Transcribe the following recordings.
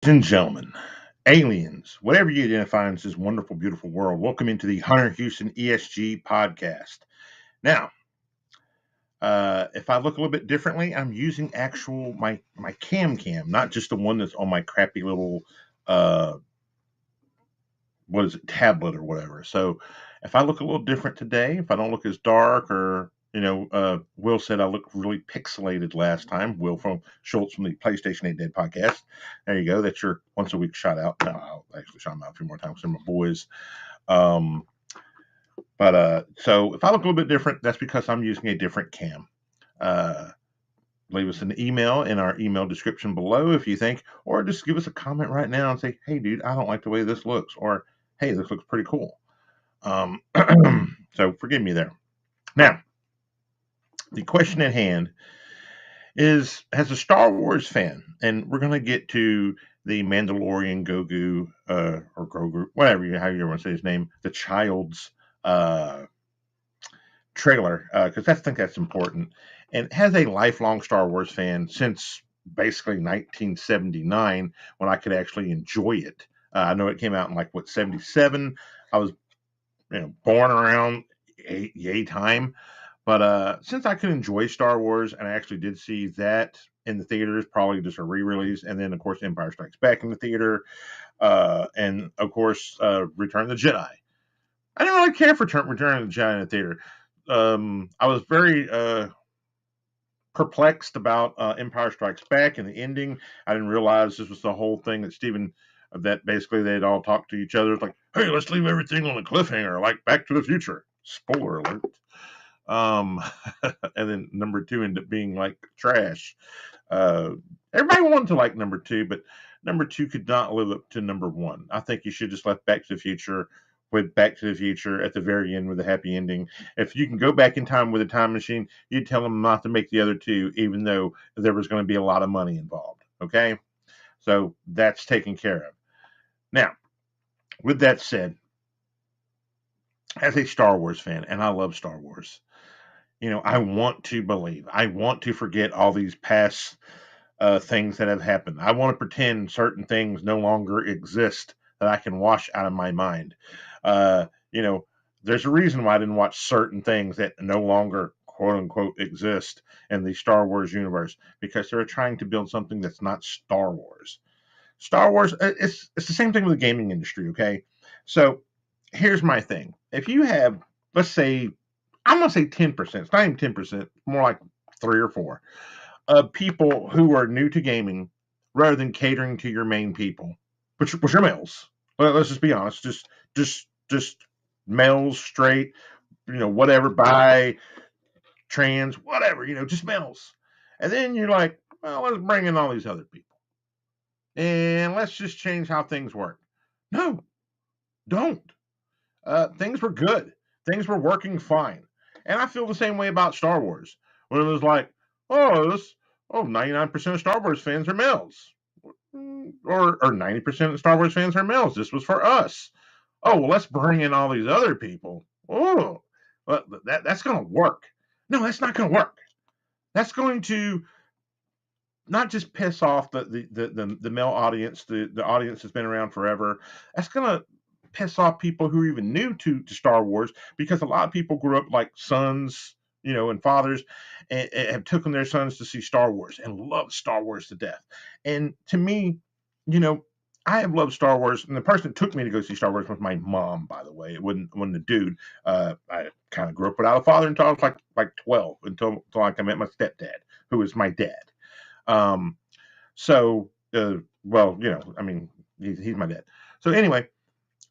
And gentlemen, aliens, whatever you identify as this wonderful, beautiful world, welcome into the Hunter Houston ESG podcast. Now, if I look a little bit differently, I'm using actual my cam, not just the one that's on my crappy little uh, what is it, tablet or whatever. So if I look a little different today, if I don't look as dark or Will said I looked really pixelated last time. Will from Schultz from the PlayStation 8 Dead podcast. There you go. That's your once a week shout out. No, I'll actually shout them out a few more times. They're my boys. Um, so if I look a little bit different, that's because I'm using a different cam. Uh, Leave us an email in our email description below if you think, or just give us a comment right now and say, hey, dude, I don't like the way this looks, or hey, this looks pretty cool. Um, so forgive me there. Now, the question at hand is, as a Star Wars fan, and we're going to get to the Mandalorian Grogu, or Grogu, whatever how you want to say his name, the child's trailer, because I think that's important, and as a lifelong Star Wars fan since basically 1979, when I could actually enjoy it. I know it came out in like what 77. I was born around yay time. But since I could enjoy Star Wars, and I actually did see that in the theaters, probably just a re-release, and then of course Empire Strikes Back in the theater, and of course Return of the Jedi. I didn't really care for Return of the Jedi in the theater. I was very perplexed about Empire Strikes Back and the ending. I didn't realize this was the whole thing that basically they'd all talk to each other. It's like, hey, let's leave everything on a cliffhanger, like Back to the Future. Spoiler alert. Um, and then number two ended up being like trash. Uh, Everybody wanted to like number two, but number two could not live up to number one. I think you should just left Back to the Future with Back to the Future at the very end with a happy ending. If you can go back in time with a time machine, you'd tell them not to make the other two, even though there was going to be a lot of money involved. Okay, so that's taken care of. Now, with that said, as a Star Wars fan, and I love Star Wars, I want to believe. I want to forget all these past things that have happened. I want to pretend certain things no longer exist that I can wash out of my mind. Uh, you know, there's a reason why I didn't watch certain things that no longer quote unquote exist in the Star Wars universe because they're trying to build something that's not Star Wars. Star Wars, it's the same thing with the gaming industry. Okay, so here's my thing. If you have, let's say, I'm gonna say 10%. It's not even 10%. More like 3 or 4 people who are new to gaming, rather than catering to your main people, which are males. Let's just be honest. Just males, straight, whatever, bi, trans, whatever, just males. And then you're like, well, let's bring in all these other people and let's just change how things work. No, don't. Things were good. Things were working fine. And I feel the same way about Star Wars. When it was like, oh, 99% of Star Wars fans are males. Or 90% of Star Wars fans are males. This was for us. Oh, well, let's bring in all these other people. Oh, well, that's going to work. No, that's not going to work. That's going to not just piss off the male audience, the audience that's been around forever. That's going to piss off people who are even new to Star Wars, because a lot of people grew up like sons, and fathers, and have taken their sons to see Star Wars and love Star Wars to death. And to me, you know, I have loved Star Wars, and the person that took me to go see Star Wars was my mom. By the way, it wasn't a dude. I kind of grew up without a father until I was like 12, until like I met my stepdad, who was my dad. Um, so, well, I mean, he's my dad. So anyway,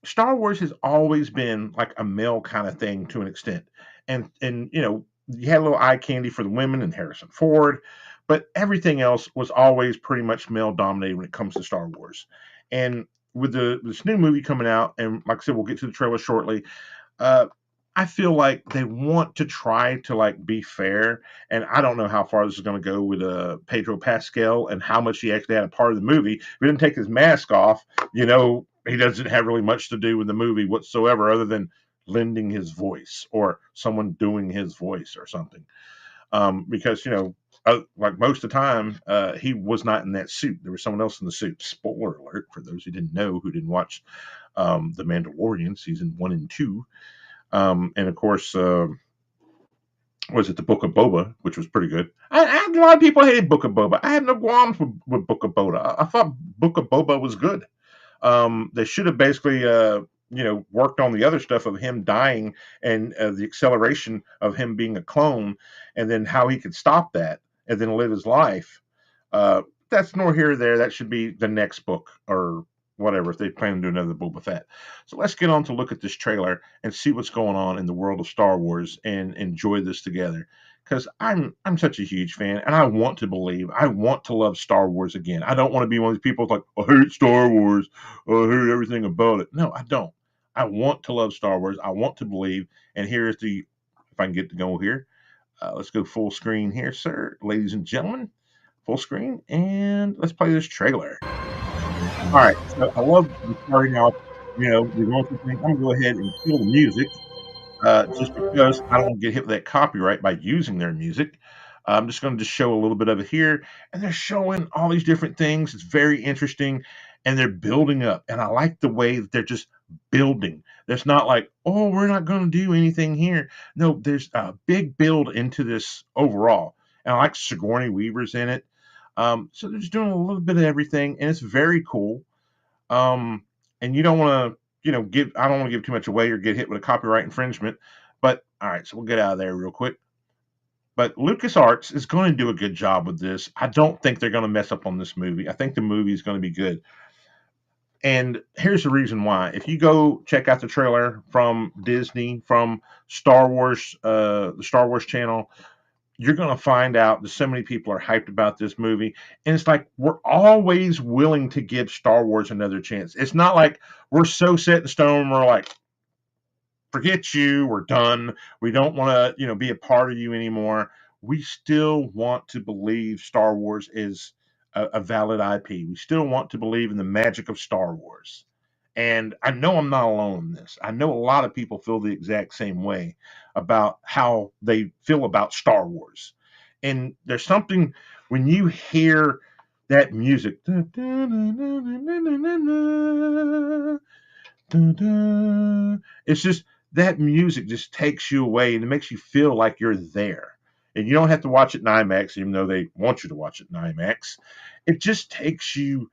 Star Wars has always been like a male kind of thing to an extent, and you had a little eye candy for the women and Harrison Ford, but everything else was always pretty much male dominated when it comes to Star Wars. And with this new movie coming out, and like I said, we'll get to the trailer shortly. Uh, I feel like they want to try to like be fair, and I don't know how far this is going to go with Pedro Pascal and how much he actually had a part of the movie. If he didn't take his mask off, he doesn't have really much to do with the movie whatsoever, other than lending his voice or someone doing his voice or something. Because like most of the time, he was not in that suit. There was someone else in the suit. Spoiler alert for those who didn't know, who didn't watch The Mandalorian season 1 and 2. And of course, was it the Book of Boba, which was pretty good. A lot of people hated Book of Boba. I had no qualms with Book of Boba. I thought Book of Boba was good. They should have basically, worked on the other stuff of him dying and the acceleration of him being a clone, and then how he could stop that and then live his life. That's nor here nor there. That should be the next book or whatever if they plan to do another Boba Fett. So let's get on to look at this trailer and see what's going on in the world of Star Wars and enjoy this together. Because I'm such a huge fan, and I want to believe, I want to love Star Wars again. I don't want to be one of these people like, I hate Star Wars, I hate everything about it. No, I don't. I want to love Star Wars. I want to believe. And here's the, if I can get to go here, let's go full screen here, sir, ladies and gentlemen, full screen, and let's play this trailer. All right, so I love starting out. You're going through things. I'm gonna go ahead and kill the music, just because I don't want to get hit with that copyright by using their music. I'm just going to show a little bit of it here, and they're showing all these different things. It's very interesting, and they're building up. And I like the way that they're just building. There's not like, oh, we're not going to do anything here. No, there's a big build into this overall. And I like Sigourney Weaver's in it. So they're just doing a little bit of everything, and it's very cool. And you don't want to, I don't want to give too much away or get hit with a copyright infringement. But all right, so we'll get out of there real quick. But LucasArts is going to do a good job with this. I don't think they're going to mess up on this movie. I think the movie is going to be good. And here's the reason why. If you go check out the trailer from Disney, from Star Wars, the Star Wars channel, you're going to find out that so many people are hyped about this movie. And it's like, we're always willing to give Star Wars another chance. It's not like we're so set in stone, we're like, forget you, we're done. We don't want to, be a part of you anymore. We still want to believe Star Wars is a valid IP. We still want to believe in the magic of Star Wars. And I know I'm not alone in this. I know a lot of people feel the exact same way about how they feel about Star Wars. And there's something when you hear that music, it's just that music just takes you away and it makes you feel like you're there. And you don't have to watch it in IMAX, even though they want you to watch it in IMAX. It just takes you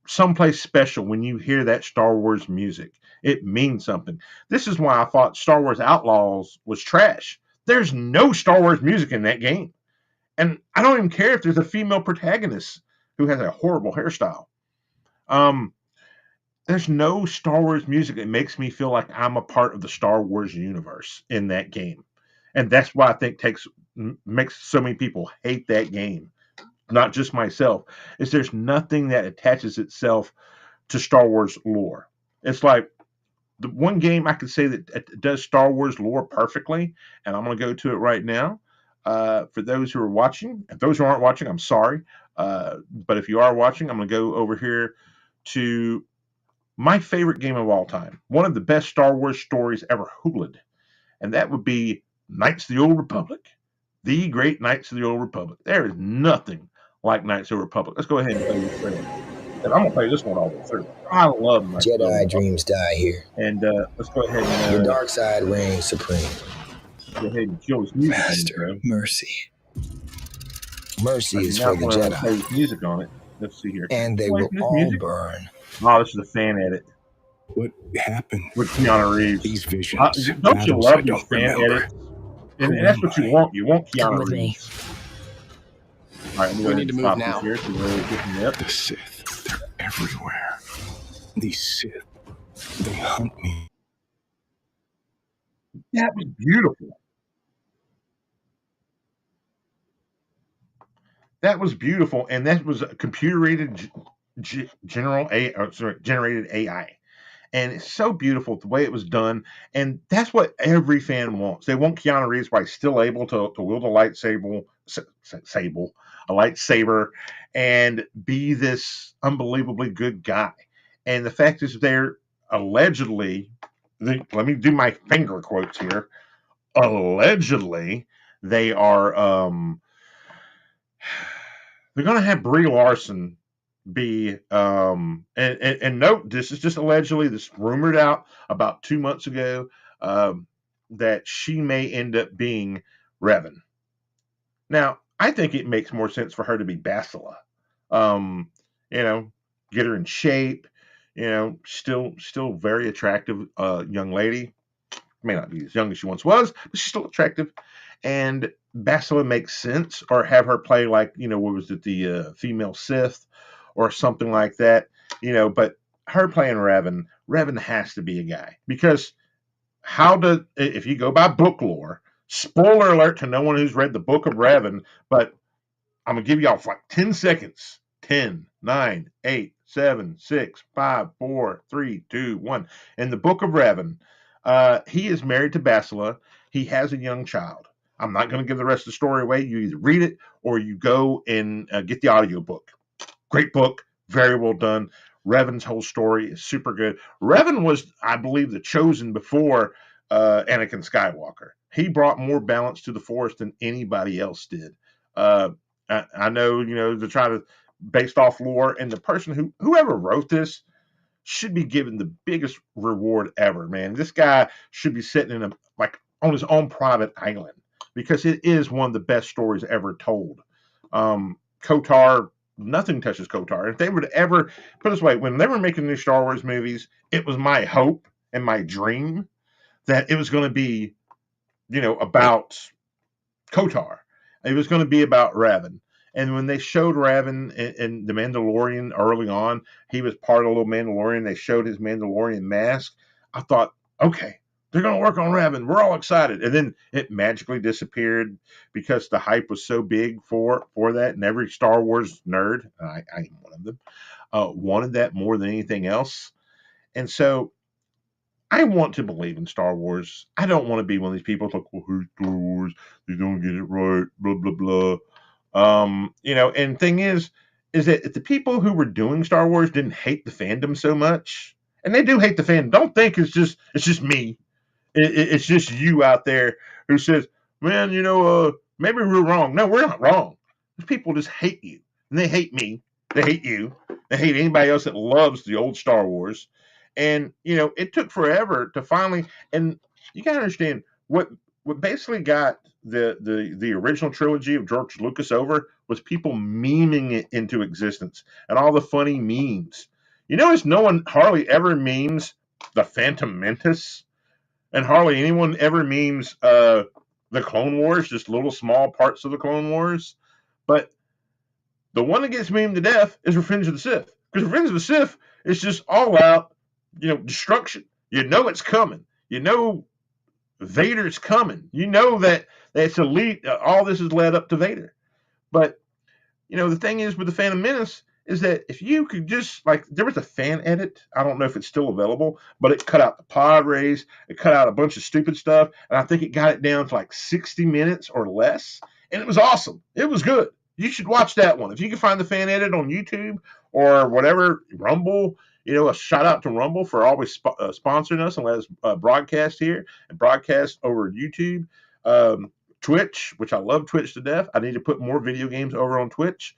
someplace special when you hear that Star Wars music. It means something. This is why I thought Star Wars Outlaws was trash. There's no Star Wars music in that game. And I don't even care if there's a female protagonist who has a horrible hairstyle. There's no Star Wars music that makes me feel like I'm a part of the Star Wars universe in that game. And that's why I think makes so many people hate that game. Not just myself, is there's nothing that attaches itself to Star Wars lore. It's like the one game I could say that does Star Wars lore perfectly, and I'm going to go to it right now. For those who are watching, if those who aren't watching, I'm sorry. But if you are watching, I'm going to go over here to my favorite game of all time, one of the best Star Wars stories ever hooled, and that would be Knights of the Old Republic. The Great Knights of the Old Republic. There is nothing like Knights of the Republic. Let's go ahead and play this trailer. And I'm going to play this one all the way through. I love Knights of the Old Jedi Republic. dreams die here. And let's go ahead and The dark side reigns supreme. go ahead and kill this music. Master, mercy. Mercy is now for the I'm gonna play Jedi. this music on it. Let's see here. And they will this all music? burn. Oh, this is a fan edit What happened? with Keanu Reeves. These visions, Don't you battles love I these don't fan remember. edits? And Who that's am what you I? want. You want Come Keanu with me. Reeves. All right, We need to move stop now. this here. Really picking me up. The Sith, they're everywhere. These Sith, they hunt me. That was beautiful. That was beautiful, and that was a computer-rated generated AI. And it's so beautiful the way it was done, and that's what every fan wants. They want Keanu Reeves while he's still able to wield a lightsaber, and be this unbelievably good guy. And the fact is, they're allegedly, let me do my finger quotes here. Allegedly, they are they're going to have Brie Larson be and note, this is just allegedly, this rumored out about 2 months ago, that she may end up being Revan. Now, I think it makes more sense for her to be Bastila. You know, get her in shape. Still very attractive young lady. May not be as young as she once was, but she's still attractive. And Bastila makes sense, or have her play like, what was it, the female Sith or something like that. But her playing Revan has to be a guy, because if you go by book lore, spoiler alert to no one who's read the Book of Revan, but I'm going to give y'all like 10 seconds. 10, 9, 8, 7, 6, 5, 4, 3, 2, 1. In the Book of Revan, he is married to Bastila. He has a young child. I'm not going to give the rest of the story away. You either read it or you go and get the audiobook. Great book. Very well done. Revan's whole story is super good. Revan was, I believe, the chosen before Anakin Skywalker. He brought more balance to the Force than anybody else did. I know, to try to, based off lore, and the person whoever wrote this should be given the biggest reward ever, man. This guy should be sitting on his own private island, because it is one of the best stories ever told. KOTOR, nothing touches KOTOR. If they were to ever, put it this way, when they were making new Star Wars movies, it was my hope and my dream that it was going to be, about KOTOR. It was going to be about Revan. And when they showed Revan in The Mandalorian early on, he was part of a little Mandalorian. They showed his Mandalorian mask. I thought, okay, they're going to work on Revan. We're all excited. And then it magically disappeared because the hype was so big for that. And every Star Wars nerd, I am one of them, wanted that more than anything else. And so I want to believe in Star Wars. I don't want to be one of these people who's like, well, who's Star Wars? They don't get it right, blah, blah, blah. And thing is that if the people who were doing Star Wars didn't hate the fandom so much, and they do hate the fandom, don't think it's just me. It's just you out there who says, man, maybe we're wrong. No, we're not wrong. These people just hate you. And they hate me. They hate you. They hate anybody else that loves the old Star Wars. And, it took forever to finally, and you got to understand what basically got the original trilogy of George Lucas over was people memeing it into existence and all the funny memes. You notice no one hardly ever memes the Phantom Menace, and hardly anyone ever memes the Clone Wars, just little small parts of the Clone Wars. But the one that gets memed to death is Revenge of the Sith, because Revenge of the Sith is just all out, destruction. It's coming. Vader's coming. That it's elite. All this is led up to Vader. But, the thing is with the Phantom Menace is that if you could just, there was a fan edit. I don't know if it's still available, but it cut out the pod race. It cut out a bunch of stupid stuff. And I think it got it down to 60 minutes or less. And it was awesome. It was good. You should watch that one. If you can find the fan edit on YouTube or whatever, Rumble, a shout out to Rumble for always sponsoring us and let us broadcast here and broadcast over YouTube. Twitch, which I love Twitch to death. I need to put more video games over on Twitch.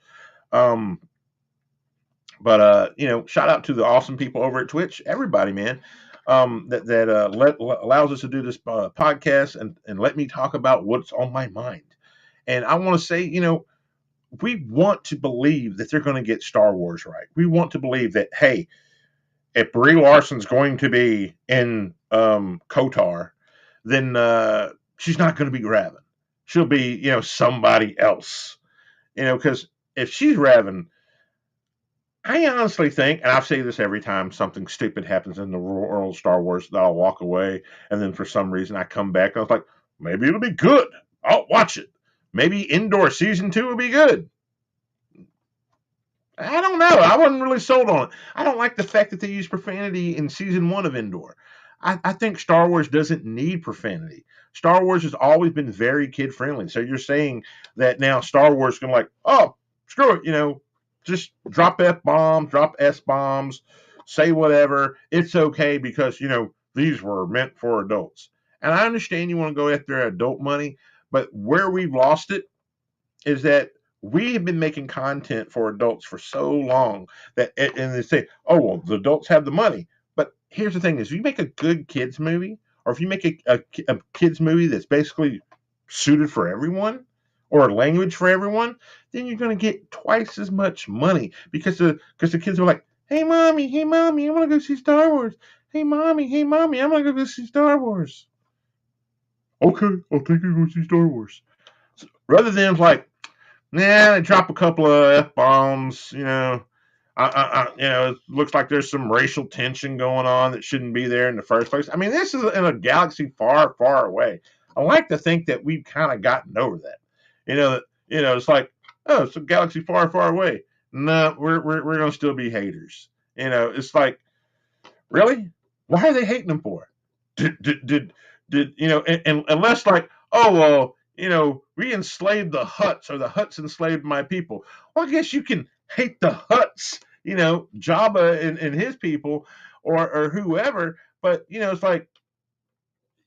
But shout out to the awesome people over at Twitch, everybody, man, that allows us to do this podcast and let me talk about what's on my mind. And I want to say, we want to believe that they're going to get Star Wars right. We want to believe that, hey, if Brie Larson's going to be in KOTOR, then she's not going to be Revan. She'll be, somebody else. Because if she's Revan, I honestly think, and I say this every time something stupid happens in the world of Star Wars, that I'll walk away, and then for some reason I come back, and I was like, maybe it'll be good. I'll watch it. Maybe Endor Season 2 will be good. I don't know. I wasn't really sold on it. I don't like the fact that they use profanity in Season 1 of Endor. I think Star Wars doesn't need profanity. Star Wars has always been very kid-friendly. So you're saying that now Star Wars is going to oh, screw it, just drop F-bombs, drop S-bombs, say whatever. It's okay because, these were meant for adults. And I understand you want to go after adult money, but where we've lost it is that we have been making content for adults for so long that, and they say, oh, well, the adults have the money. But here's the thing is, if you make a good kids movie, or if you make a kids movie that's basically suited for everyone, or a language for everyone, then you're going to get twice as much money because the kids are like, hey, mommy, I want to go see Star Wars. Hey, mommy, I want to go see Star Wars. Okay, I'll take you to go see Star Wars. So, rather than like, nah, they drop a couple of F bombs, it looks like there's some racial tension going on that shouldn't be there in the first place. I mean, this is in a galaxy far, far away. I like to think that we've kind of gotten over that. It's like, oh, it's a galaxy far, far away. No, we're gonna still be haters. It's like, really? Why are they hating them for? Did and unless like, oh well, we enslaved the Hutts or the Hutts enslaved my people. Well, I guess you can hate the Hutts, Jabba and his people or whoever, but it's like,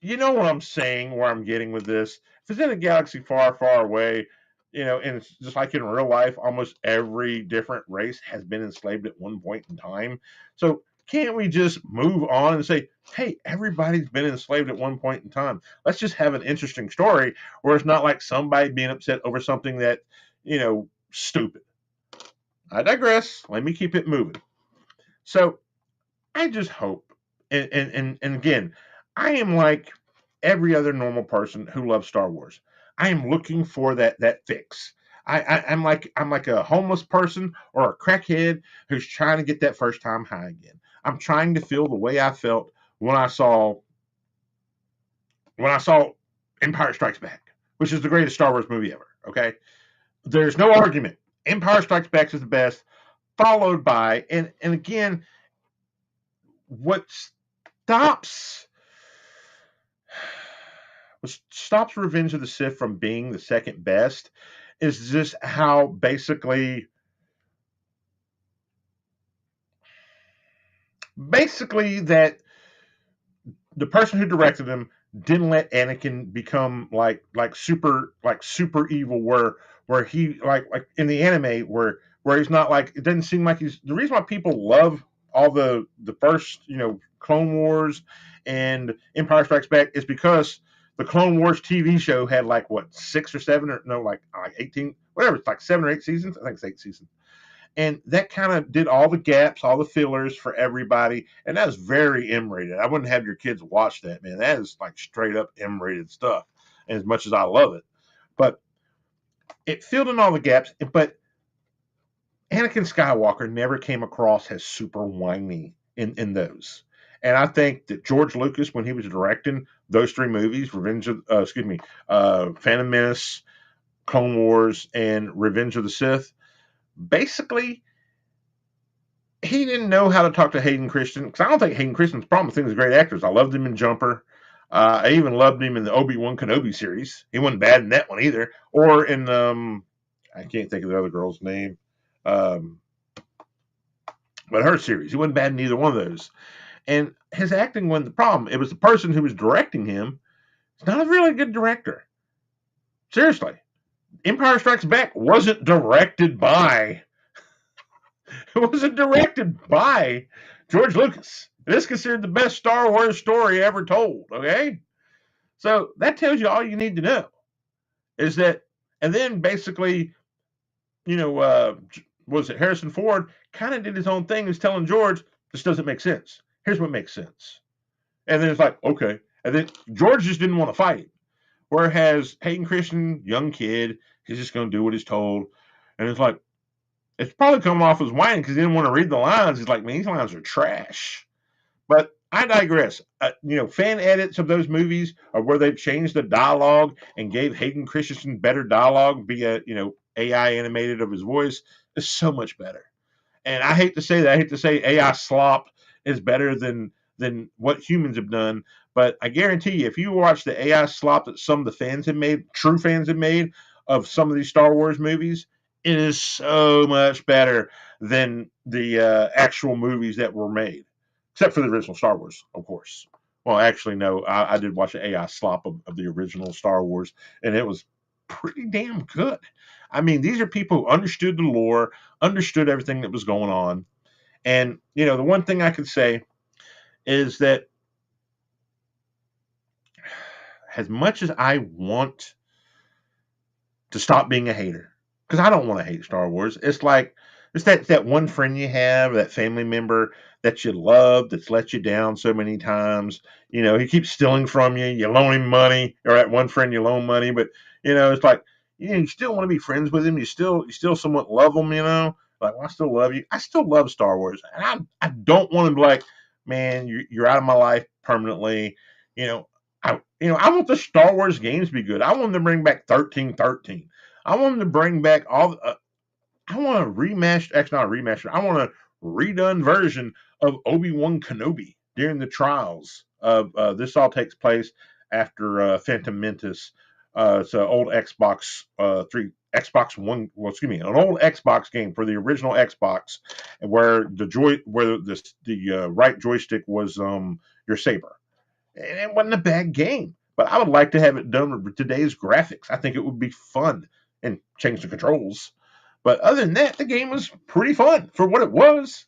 you know what I'm saying, where I'm getting with this. If it's in a galaxy far, far away, and it's just like in real life, almost every different race has been enslaved at one point in time. So can't we just move on and say, hey, everybody's been enslaved at one point in time. Let's just have an interesting story where it's not like somebody being upset over something that, stupid. I digress. Let me keep it moving. So I just hope, and again, I am like every other normal person who loves Star Wars. I am looking for that fix. I'm like a homeless person or a crackhead who's trying to get that first time high again. I'm trying to feel the way I felt when I saw Empire Strikes Back, which is the greatest Star Wars movie ever. Okay, there's no argument. Empire Strikes Back is the best, followed by and again, what stops Revenge of the Sith from being the second best is just how basically that the person who directed him didn't let Anakin become like super evil, where he like in the anime where he's not like, it doesn't seem like he's the reason why people love all the first Clone Wars and Empire Strikes Back is because the Clone Wars TV show had like what 6 or 7 or no like 18 whatever, it's like 7 or 8 seasons. I think it's 8 seasons. And that kind of did all the gaps, all the fillers for everybody. And that was very M-rated. I wouldn't have your kids watch that, man. That is like straight up M-rated stuff. And as much as I love it. But it filled in all the gaps. But Anakin Skywalker never came across as super whiny in those. And I think that George Lucas, when he was directing those 3 movies, Phantom Menace, Clone Wars, and Revenge of the Sith, basically, he didn't know how to talk to Hayden Christensen, because I don't think Hayden Christensen's problem. I think he's a great actor. I loved him in Jumper. I even loved him in the Obi-Wan Kenobi series. He wasn't bad in that one either. Or in I can't think of the other girl's name, but her series. He wasn't bad in either one of those. And his acting wasn't the problem. It was the person who was directing him. He's not a really good director. Seriously. Empire Strikes Back wasn't directed by George Lucas. It is considered the best Star Wars story ever told, okay? So that tells you all you need to know. Is that, and then basically, was it Harrison Ford kind of did his own thing. He's telling George, this doesn't make sense. Here's what makes sense. And then it's like, okay. And then George just didn't want to fight him. Whereas Hayden Christensen, young kid, he's just going to do what he's told. And it's like, it's probably coming off as whining because he didn't want to read the lines. He's like, man, these lines are trash. But I digress. Fan edits of those movies are where they've changed the dialogue and gave Hayden Christensen better dialogue via, AI animated of his voice is so much better. And I hate to say that. I hate to say AI slop is better than what humans have done. But I guarantee you, if you watch the AI slop that some of the fans have made, true fans have made of some of these Star Wars movies, it is so much better than the actual movies that were made, except for the original Star Wars, of course. Well, actually, no, I did watch an AI slop of the original Star Wars, and it was pretty damn good. I mean, these are people who understood the lore, understood everything that was going on. And, the one thing I could say is that as much as I want to stop being a hater, because I don't want to hate Star Wars, it's like it's that one friend you have, that family member that you love that's let you down so many times. He keeps stealing from you. You loan him money, or that one friend you loan money, but it's like you still want to be friends with him. You still somewhat love him. Like, well, I still love you. I still love Star Wars, and I don't want to be like, man, you're out of my life permanently. I want the Star Wars games to be good. I want them to bring back 1313. I want them to bring back all. I want a remaster. Actually, not a remaster. I want a redone version of Obi-Wan Kenobi during the trials of. This all takes place after Phantom Menace. It's an old Xbox Xbox One. Well, excuse me, an old Xbox game for the original Xbox, where the right joystick was your saber. And it wasn't a bad game, but I would like to have it done with today's graphics. I think it would be fun, and change the controls. But other than that, the game was pretty fun for what it was.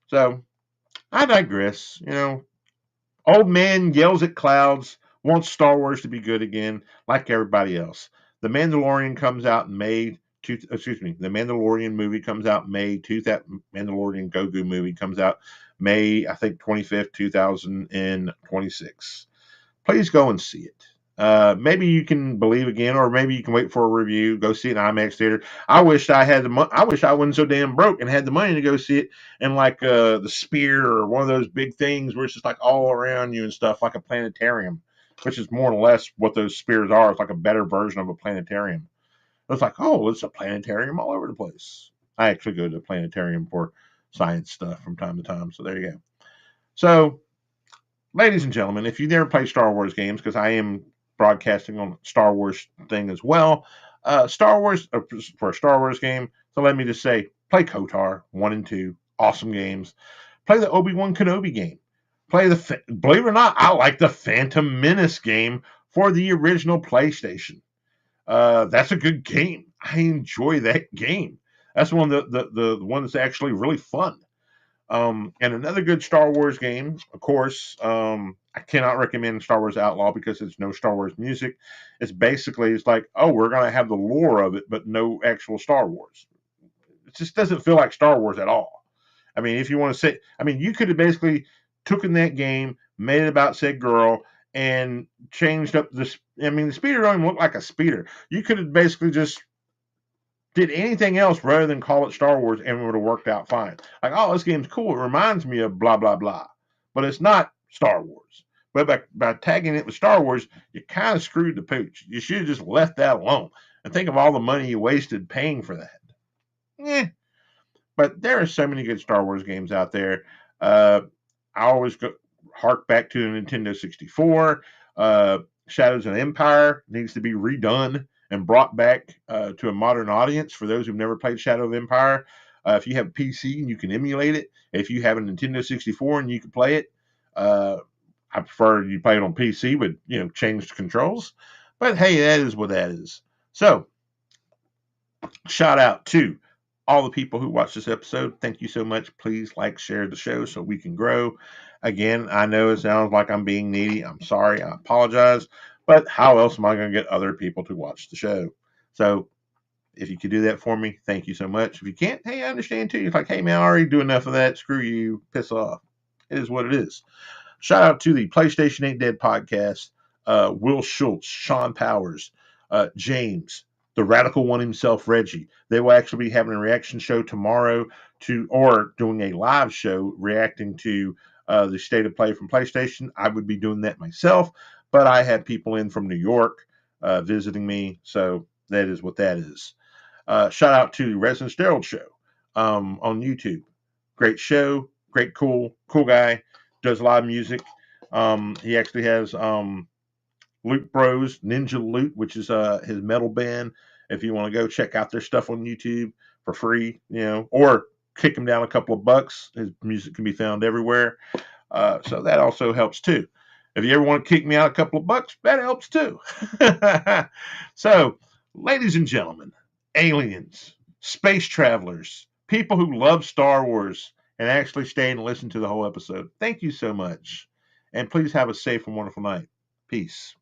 So I digress. Old man yells at clouds, wants Star Wars to be good again, like everybody else. The Mandalorian comes out in May. The Mandalorian movie comes out May. That Mandalorian Grogu movie comes out May, I think, 25th, 2026. Please go and see it. Maybe you can believe again, or maybe you can wait for a review. Go see it in IMAX theater. I wish I had I wish I wasn't so damn broke and had the money to go see it in like the Sphere or one of those big things where it's just like all around you and stuff, like a planetarium, which is more or less what those spheres are. It's like a better version of a planetarium. It's like, oh, it's a planetarium all over the place. I actually go to the planetarium for science stuff from time to time. So there you go. So, ladies and gentlemen, if you never play Star Wars games, because I am broadcasting on Star Wars thing as well, Star Wars for a Star Wars game. So let me just say, play KOTOR 1 and 2, awesome games. Play the Obi-Wan Kenobi game. Believe it or not, I like the Phantom Menace game for the original PlayStation. That's a good game. I enjoy that game. That's one of the one that's actually really fun. And another good Star Wars game, of course, I cannot recommend Star Wars Outlaw because it's no Star Wars music. It's like, oh, we're going to have the lore of it, but no actual Star Wars. It just doesn't feel like Star Wars at all. I mean, if you want to say, you could have basically taken that game, made it about said girl, and changed up the speeder don't even look like a speeder. You could have basically just did anything else rather than call it Star Wars, and it would have worked out fine. Like, oh, this game's cool. It reminds me of blah, blah, blah. But it's not Star Wars. But by tagging it with Star Wars, you kind of screwed the pooch. You should have just left that alone. And think of all the money you wasted paying for that. But there are so many good Star Wars games out there. I always hark back to the Nintendo 64. Shadows of the Empire needs to be redone and brought back to a modern audience for those who've never played Shadow of the Empire. If you have a PC and you can emulate it, if you have a Nintendo 64 and you can play it, I prefer you play it on PC with changed controls. But hey, that is what that is. So, shout out to all the people who watched this episode. Thank you so much. Please like, share the show so we can grow. Again, I know it sounds like I'm being needy. I'm sorry. I apologize. But how else am I going to get other people to watch the show? So if you could do that for me, thank you so much. If you can't, hey, I understand too. You're like, hey, man, I already do enough of that. Screw you. Piss off. It is what it is. Shout out to the PlayStation Ain't Dead podcast, Will Schultz, Sean Powers, James, the radical one himself, Reggie. They will actually be having a reaction show tomorrow or doing a live show reacting to the state of play from PlayStation. I would be doing that myself, but I had people in from New York visiting me, so that is what that is. Shout out to Resident Steroid Show on YouTube. Great show, great, cool guy. Does live music. He actually has Loot Bros, Ninja Loot, which is his metal band. If you want to go check out their stuff on YouTube for free, or kick him down a couple of bucks. His music can be found everywhere. So that also helps too. If you ever want to kick me out a couple of bucks, that helps too. So, ladies and gentlemen, aliens, space travelers, people who love Star Wars and actually stay and listen to the whole episode, thank you so much. And please have a safe and wonderful night. Peace.